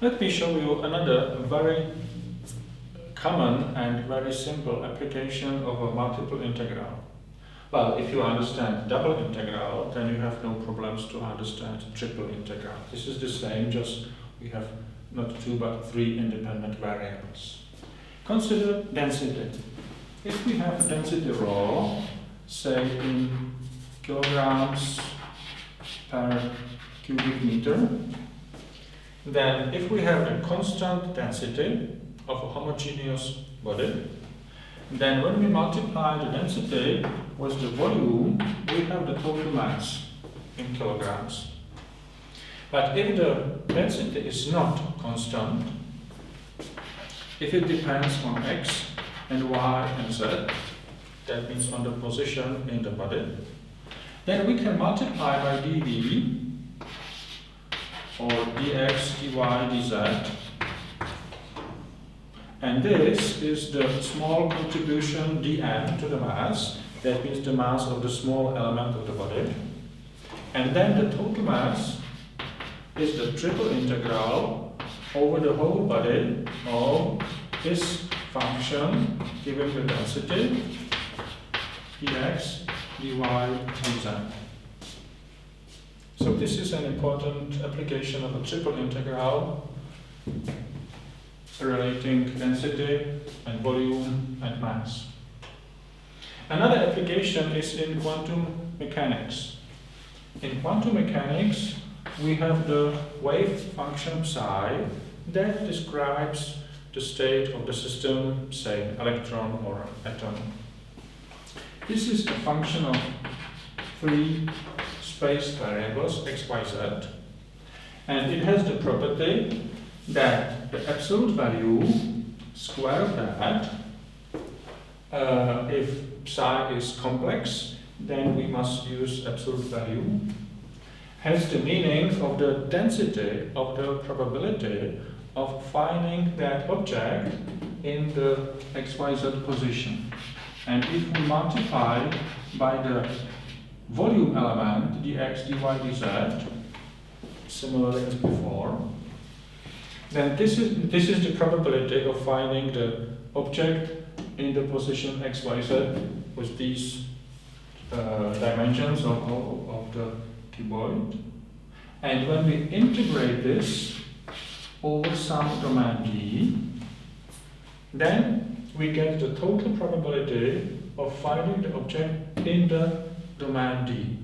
Let me show you another very common and very simple application of a multiple integral. Well, if you understand double integral, then you have no problems to understand triple integral. This is the same, just we have not two but three independent variables. Consider density. If we have density rho, say in kilograms per cubic meter, then if we have a constant density of a homogeneous body, then when we multiply the density with the volume, we have the total mass in kilograms. But if the density is not constant, if it depends on x and y and z, that means on the position in the body, then we can multiply by dv or dx, dy, dz. And this is the small contribution dm to the mass, that means the mass of the small element of the body. And then the total mass is the triple integral over the whole body of this function given the density dx, dy, dz. So this is an important application of a triple integral relating density and volume and mass. Another application is in quantum mechanics. In quantum mechanics, we have the wave function psi that describes the state of the system, say an electron or an atom. This is a function of three space variables, x, y, z, and it has the property that the absolute value, square of that, if psi is complex, then we must use absolute value, has the meaning of the density of the probability of finding that object in the xyz position. And if we multiply by the volume element, dx, dy, dz, similarly as before, then this is the probability of finding the object in the position xyz with these dimensions of the cuboid. And when we integrate this over some domain D, then we get the total probability of finding the object in the domain D.